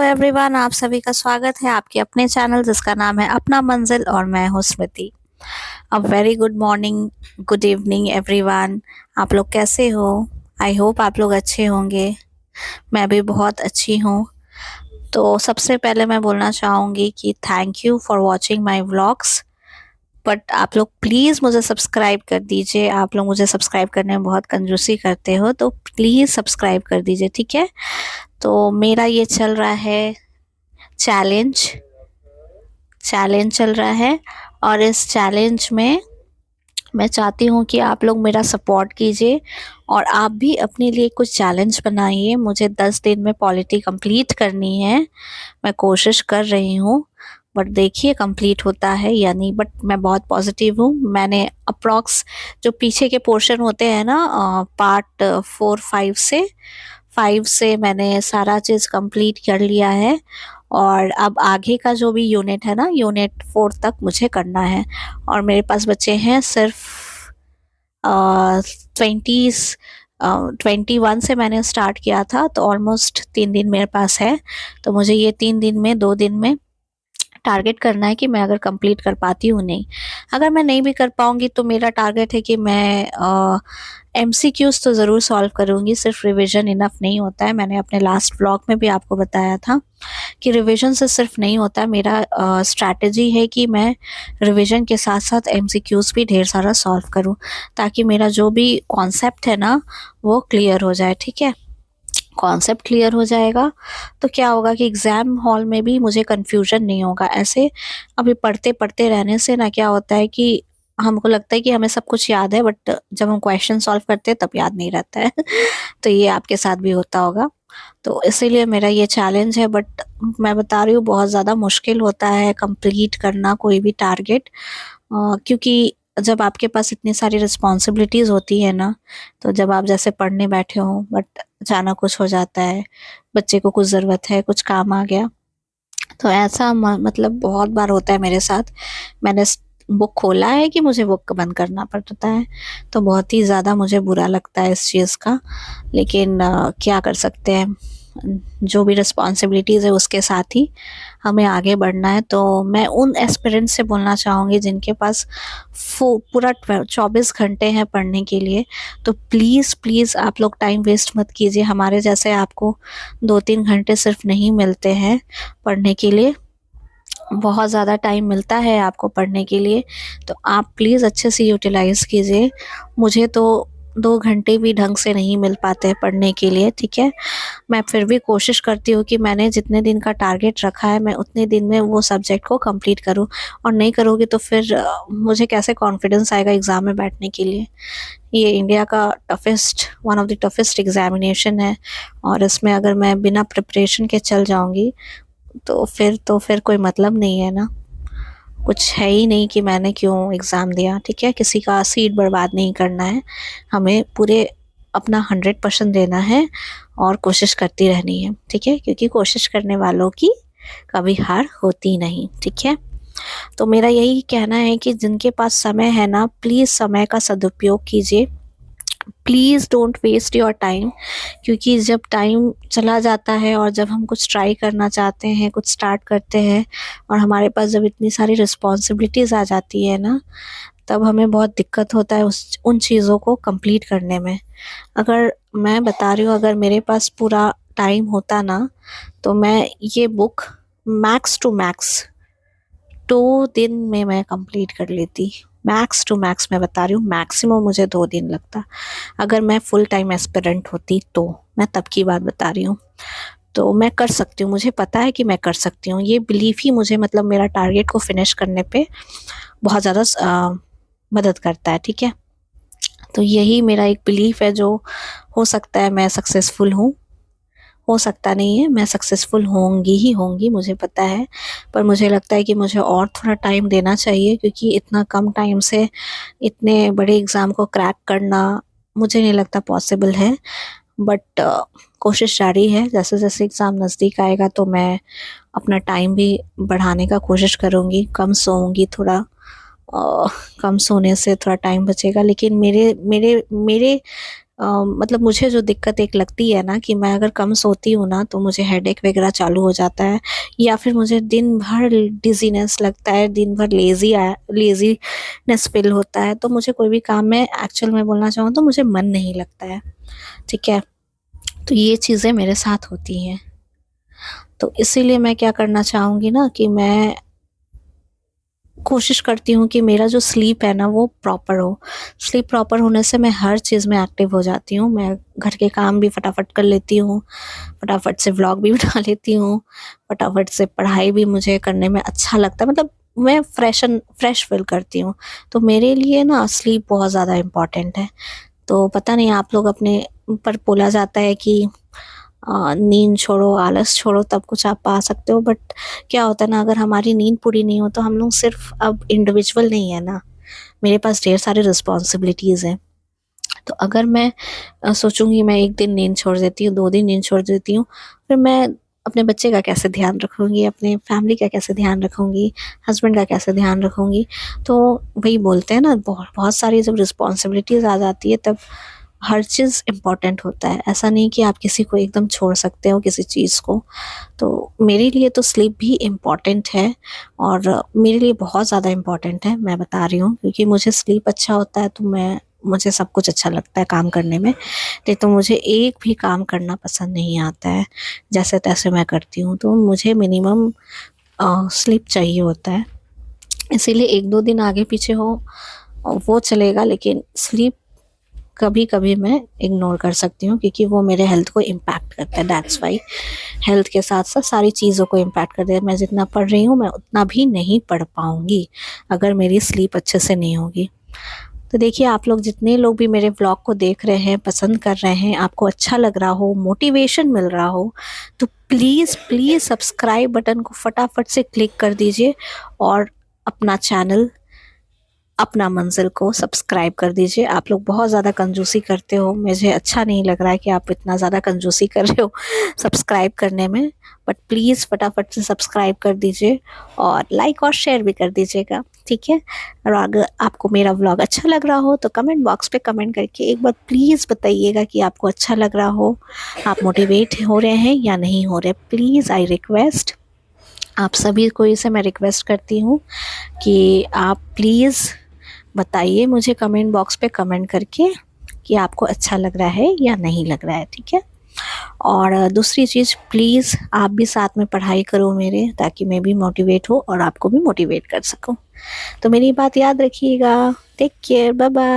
Everyone, आप सभी का स्वागत है आपके अपने चैनल जिसका नाम है अपना मंजिल और मैं हूँ Smriti. A very good morning, good evening everyone. आप लोग कैसे हो? आई होप आप लोग अच्छे होंगे। मैं भी बहुत अच्छी हूँ। तो सबसे पहले मैं बोलना चाहूँगी कि thank you for watching my vlogs. But आप लोग प्लीज़ मुझे सब्सक्राइब कर दीजिए। आप लोग मुझे सब्सक्राइब करने में बहुत कंजूसी करते हो, तो प्लीज़ सब्सक्राइब कर दीजिए, ठीक है? तो मेरा ये चल रहा है चैलेंज चैलेंज चल रहा है, और इस चैलेंज में मैं चाहती हूँ कि आप लोग मेरा सपोर्ट कीजिए और आप भी अपने लिए कुछ चैलेंज बनाइए। मुझे 10 दिन में पॉलिटी कंप्लीट करनी है। मैं कोशिश कर रही हूँ, बट देखिए कंप्लीट होता है या नहीं। बट मैं बहुत पॉजिटिव हूँ। मैंने अप्रॉक्स जो पीछे के पोर्शन होते हैं ना, पार्ट 4 5 से मैंने सारा चीज़ कंप्लीट कर लिया है। और अब आगे का जो भी यूनिट है ना, यूनिट 4 तक मुझे करना है। और मेरे पास बचे हैं सिर्फ 20 21 से मैंने स्टार्ट किया था, तो ऑलमोस्ट 3 दिन मेरे पास है। तो मुझे ये 3 दिन में 2 दिन में टारगेट करना है कि मैं अगर कंप्लीट कर पाती हूँ नहीं। अगर मैं नहीं भी कर पाऊँगी तो मेरा टारगेट है कि मैं एमसीक्यूज़ तो ज़रूर सॉल्व करूँगी। सिर्फ रिवीजन इनफ नहीं होता है। मैंने अपने लास्ट व्लॉग में भी आपको बताया था कि रिवीजन से सिर्फ नहीं होता है। मेरा स्ट्रैटेजी है कि मैं रिवीजन के साथ साथ एमसीक्यूज़ भी ढेर सारा सॉल्व करूँ, ताकि मेरा जो भी कॉन्सेप्ट है ना वो क्लियर हो जाए, ठीक है? कॉन्सेप्ट क्लियर हो जाएगा तो क्या होगा कि एग्ज़ाम हॉल में भी मुझे कन्फ्यूजन नहीं होगा। ऐसे अभी पढ़ते पढ़ते रहने से ना क्या होता है कि हमको लगता है कि हमें सब कुछ याद है, बट जब हम क्वेश्चन सॉल्व करते हैं तब याद नहीं रहता है। तो ये आपके साथ भी होता होगा। तो इसीलिए मेरा ये चैलेंज है, बट मैं बता रही हूँ बहुत ज़्यादा मुश्किल होता है कंप्लीट करना कोई भी टारगेट। क्योंकि जब आपके पास इतनी सारी रिस्पॉन्सिबिलिटीज़ होती है ना, तो जब आप जैसे पढ़ने बैठे हो बट अचानक कुछ हो जाता है, बच्चे को कुछ ज़रूरत है, कुछ काम आ गया, तो ऐसा मतलब बहुत बार होता है मेरे साथ। मैंने बुक खोला है कि मुझे बुक बंद करना पड़ता है, तो बहुत ही ज़्यादा मुझे बुरा लगता है इस चीज़ का। लेकिन क्या कर सकते हैं, जो भी रिस्पॉन्सिबिलिटीज़ है उसके साथ ही हमें आगे बढ़ना है। तो मैं उन एस्पिरेंट्स से बोलना चाहूँगी जिनके पास पूरा 24 घंटे हैं पढ़ने के लिए, तो प्लीज़ प्लीज़ आप लोग टाइम वेस्ट मत कीजिए। हमारे जैसे आपको 2-3 घंटे सिर्फ नहीं मिलते हैं पढ़ने के लिए, बहुत ज़्यादा टाइम मिलता है आपको पढ़ने के लिए। तो आप प्लीज़ अच्छे से यूटिलाइज़ कीजिए। मुझे तो 2 घंटे भी ढंग से नहीं मिल पाते हैं पढ़ने के लिए, ठीक है? मैं फिर भी कोशिश करती हूँ कि मैंने जितने दिन का टारगेट रखा है मैं उतने दिन में वो सब्जेक्ट को कंप्लीट करूँ। और नहीं करूँगी तो फिर मुझे कैसे कॉन्फिडेंस आएगा एग्ज़ाम में बैठने के लिए। ये इंडिया का one of the toughest examination है, और इसमें अगर मैं बिना प्रिपरेशन के चल जाऊँगी तो फिर कोई मतलब नहीं है ना। कुछ है ही नहीं कि मैंने क्यों एग्ज़ाम दिया, ठीक है? किसी का सीट बर्बाद नहीं करना है। हमें पूरे अपना 100% देना है और कोशिश करती रहनी है, ठीक है? क्योंकि कोशिश करने वालों की कभी हार होती नहीं, ठीक है? तो मेरा यही कहना है कि जिनके पास समय है ना, प्लीज़ समय का सदुपयोग कीजिए। Please don't waste your time, क्योंकि जब टाइम चला जाता है और जब हम कुछ ट्राई करना चाहते हैं, कुछ स्टार्ट करते हैं, और हमारे पास जब इतनी सारी रिस्पॉन्सिबिलिटीज़ आ जाती है ना, तब हमें बहुत दिक्कत होता है उन चीज़ों को कंप्लीट करने में। अगर मैं बता रही हूँ, अगर मेरे पास पूरा टाइम होता ना, तो मैं ये बुक मैक्स टू मैक्स 2 दिन में मैं कंप्लीट कर लेती। मैक्स टू मैक्स मैं बता रही हूँ, मैक्सिमम मुझे 2 दिन लगता अगर मैं फुल टाइम एस्पिरेंट होती तो। मैं तब की बात बता रही हूँ। तो मैं कर सकती हूँ, मुझे पता है कि मैं कर सकती हूँ। ये बिलीफ ही मुझे मतलब मेरा टारगेट को फिनिश करने पे बहुत ज़्यादा मदद करता है, ठीक है? तो यही मेरा एक बिलीफ है, जो हो सकता है मैं सक्सेसफुल हूँ, हो सकता नहीं है, मैं सक्सेसफुल होंगी ही होंगी, मुझे पता है। पर मुझे लगता है कि मुझे और थोड़ा टाइम देना चाहिए, क्योंकि इतना कम टाइम से इतने बड़े एग्ज़ाम को क्रैक करना मुझे नहीं लगता पॉसिबल है। बट कोशिश जारी है। जैसे-जैसे एग्ज़ाम नज़दीक आएगा तो मैं अपना टाइम भी बढ़ाने का कोशिश करूँगी, कम सोऊँगी थोड़ा। कम सोने से थोड़ा टाइम बचेगा, लेकिन मेरे मेरे मेरे मतलब मुझे जो दिक्कत एक लगती है ना कि मैं अगर कम सोती हूँ ना तो मुझे हेडेक वगैरह चालू हो जाता है, या फिर मुझे दिन भर डिजीनेस लगता है, दिन भर लेजीनेस फील होता है, तो मुझे कोई भी काम में एक्चुअल में बोलना चाहूँ तो मुझे मन नहीं लगता है। ठीक है, तो ये चीज़ें मेरे साथ होती हैं। तो इसीलिए मैं क्या करना चाहूँगी ना कि मैं कोशिश करती हूँ कि मेरा जो स्लीप है ना वो प्रॉपर हो। स्लीप प्रॉपर होने से मैं हर चीज़ में एक्टिव हो जाती हूँ। मैं घर के काम भी फटाफट कर लेती हूँ, फटाफट से व्लॉग भी बना लेती हूँ, फटाफट से पढ़ाई भी मुझे करने में अच्छा लगता है, मतलब मैं फ्रेश फ़ील करती हूँ। तो मेरे लिए ना स्लीप बहुत ज़्यादा इम्पोर्टेंट है। तो पता नहीं आप लोग अपने ऊपर बोला जाता है कि नींद छोड़ो, आलस छोड़ो, तब कुछ आप पा सकते हो, बट क्या होता है ना, अगर हमारी नींद पूरी नहीं हो तो हम लोग सिर्फ अब इंडिविजुअल नहीं है ना, मेरे पास ढेर सारी रिस्पॉन्सिबिलिटीज़ हैं। तो अगर मैं सोचूंगी मैं एक दिन नींद छोड़ देती हूँ, 2 दिन नींद छोड़ देती हूँ, फिर मैं अपने बच्चे का कैसे ध्यान रखूंगी, अपने फैमिली का कैसे ध्यान रखूंगी, हस्बैंड का कैसे ध्यान रखूंगी। तो वही बोलते हैं ना, बहुत बहुत सारी जब रिस्पॉन्सिबिलिटीज़ आ जाती है तब हर चीज़ इम्पॉर्टेंट होता है। ऐसा नहीं कि आप किसी को एकदम छोड़ सकते हो किसी चीज़ को। तो मेरे लिए तो स्लीप भी इम्पॉर्टेंट है, और मेरे लिए बहुत ज़्यादा इम्पॉर्टेंट है, मैं बता रही हूँ, क्योंकि मुझे स्लीप अच्छा होता है तो मुझे सब कुछ अच्छा लगता है काम करने में। नहीं तो मुझे एक भी काम करना पसंद नहीं आता है, जैसे तैसे मैं करती हूँ। तो मुझे मिनिमम स्लीप चाहिए होता है। इसीलिए 1-2 दिन आगे पीछे हो वो चलेगा, लेकिन स्लीप कभी कभी मैं इग्नोर कर सकती हूँ, क्योंकि वो मेरे हेल्थ को इम्पैक्ट करता है। दैट्स वाई हेल्थ के साथ साथ सारी चीज़ों को इम्पैक्ट करता है। मैं जितना पढ़ रही हूँ मैं उतना भी नहीं पढ़ पाऊँगी अगर मेरी स्लीप अच्छे से नहीं होगी। तो देखिए, आप लोग जितने लोग भी मेरे व्लॉग को देख रहे हैं, पसंद कर रहे हैं, आपको अच्छा लग रहा हो, मोटिवेशन मिल रहा हो, तो प्लीज़ प्लीज़ सब्सक्राइब बटन को फटाफट से क्लिक कर दीजिए, और अपना चैनल अपना मंजिल को सब्सक्राइब कर दीजिए। आप लोग बहुत ज़्यादा कंजूसी करते हो, मुझे अच्छा नहीं लग रहा है कि आप इतना ज़्यादा कंजूसी कर रहे हो सब्सक्राइब करने में, बट प्लीज़ फटाफट से सब्सक्राइब कर दीजिए, और लाइक और शेयर भी कर दीजिएगा, ठीक है। और अगर आपको मेरा व्लॉग अच्छा लग रहा हो तो कमेंट बॉक्स पे कमेंट करके एक बार प्लीज़ बताइएगा कि आपको अच्छा लग रहा हो, आप मोटिवेट हो रहे हैं या नहीं हो रहे। प्लीज़ आई रिक्वेस्ट, आप सभी को इसे मैं रिक्वेस्ट करती हूँ कि आप प्लीज़ बताइए मुझे कमेंट बॉक्स पे कमेंट करके कि आपको अच्छा लग रहा है या नहीं लग रहा है, ठीक है। और दूसरी चीज़, प्लीज़ आप भी साथ में पढ़ाई करो मेरे, ताकि मैं भी मोटिवेट हो और आपको भी मोटिवेट कर सकूं। तो मेरी बात याद रखिएगा। Take care, bye bye.